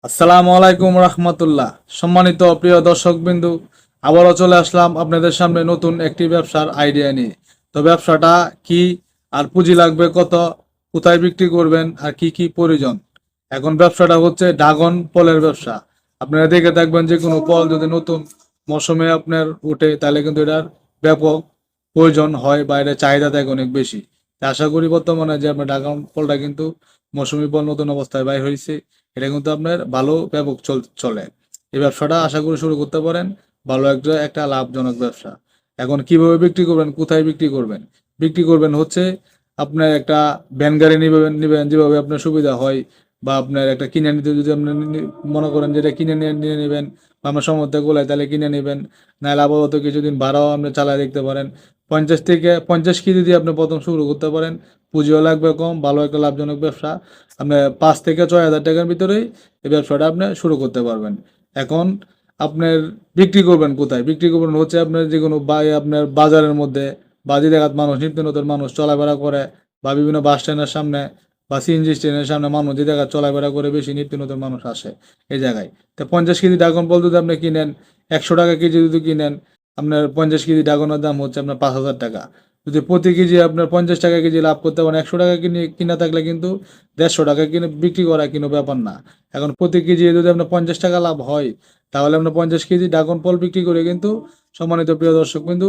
আসসালামু আলাইকুম রহমতুল্লাহ। সম্মানিত প্রিয় দর্শকবিন্দু, আবারও চলে আসলাম আপনাদের সামনে নতুন একটি ব্যবসার আইডিয়া নিয়ে। তো ব্যবসাটা কি, আর পুঁজি লাগবে কত, কোথায় বিক্রি করবেন, আর কি কি প্রয়োজন। এখন ব্যবসাটা হচ্ছে ড্রাগন ফলের ব্যবসা। আপনারা দেখে থাকবেন যে কোনো ফল যদি নতুন মৌসুমে আপনার উঠে, তাহলে কিন্তু এটার ব্যাপক প্রয়োজন হয় বা এটার চাহিদা থাকে অনেক বেশি। তা আশা করি বর্তমানে যে আপনার ড্রাগন ফলটা কিন্তু মৌসুমী ফল নতুন অবস্থায় বাইর হয়েছে, এটা কিন্তু আপনার ভালো ব্যাপক চলে। এই ব্যবসাটা আশা করি শুরু করতে পারেন, ভালো একটা লাভজনক ব্যবসা। এখন কিভাবে বিক্রি করবেন, কোথায় বিক্রি করবেন? বিক্রি করবেন হচ্ছে আপনার একটা ভ্যান গাড়ি নিবেন যেভাবে আপনার সুবিধা হয়, বা আপনার একটা কিনে নিতে যদি আপনি মনে করেন যে এটা কিনে নিয়ে নেবেন, বা আপনার সামর্থ্য গোলায় তাহলে কিনে নেবেন। নাহলে আপাতত কিছুদিন ভাড়াও আপনি চালায় দেখতে পারেন। 50 কেজি দিয়ে আপনি প্রথম শুরু করতে পারেন। পুঁজিও লাগবে কম, ভালো একটা লাভজনক ব্যবসা। আপনি 5 থেকে 6 হাজার টাকার ভিতরেই এই ব্যবসাটা আপনি শুরু করতে পারবেন। এখন আপনার বিক্রি করবেন কোথায়? বিক্রি করবেন হচ্ছে আপনার যে কোনো আপনার বাজারের মধ্যে, বা যে জায়গায় মানুষ নিত্য নতুন মানুষ চলাফেরা করে, বা বিভিন্ন বাস স্ট্যান্ডের সামনে, বা সিএনজি স্ট্যান্ডের সামনে মানুষ যে জায়গায় চলাফেরা করে বেশি নিত্য নতুন মানুষ আসে এই জায়গায়। তো 50 কেজি ড্রাগন ফল যদি আপনি কিনেন, 100 টাকা কেজি যদি কিনেন, আপনার 50 কেজি ড্রাগনের দাম হচ্ছে আপনার 5,000 টাকা। যদি প্রতি কেজি আপনার 50 টাকা কেজি লাভ করতে পারেন, 100 টাকা কিনা থাকলে কিন্তু 150 টাকা কিনে বিক্রি করা কোনো ব্যাপার না। এখন প্রতি কেজি যদি আপনার 50 টাকা লাভ হয়, তাহলে আপনার 50 কেজি ড্রাগন ফল বিক্রি করে কিন্তু, সম্মানিত প্রিয় দর্শক কিন্তু,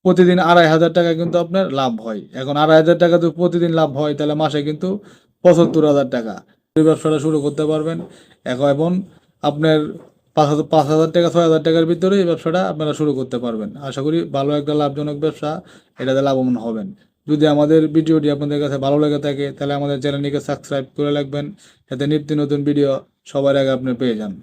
প্রতিদিন 2,500 টাকা কিন্তু আপনার লাভ হয়। এখন 2,500 টাকা যদি প্রতিদিন লাভ হয়, তাহলে মাসে কিন্তু 75,000 টাকা এই ব্যবসাটা শুরু করতে পারবেন। এবং আপনার 5,000 টাকা 6,000 টাকার ভিতরে এই ব্যবসাটা আপনারা শুরু করতে পারবেন। আশা করি ভালো একটা লাভজনক ব্যবসা, এটাতে লাভবান হবেন। যদি আমাদের ভিডিওটি আপনাদের কাছে ভালো লেগে থাকে, তাহলে আমাদের চ্যানেলটিকে সাবস্ক্রাইব করে রাখবেন, যাতে নিত্য নতুন ভিডিও সবার আগে আপনি পেয়ে যান।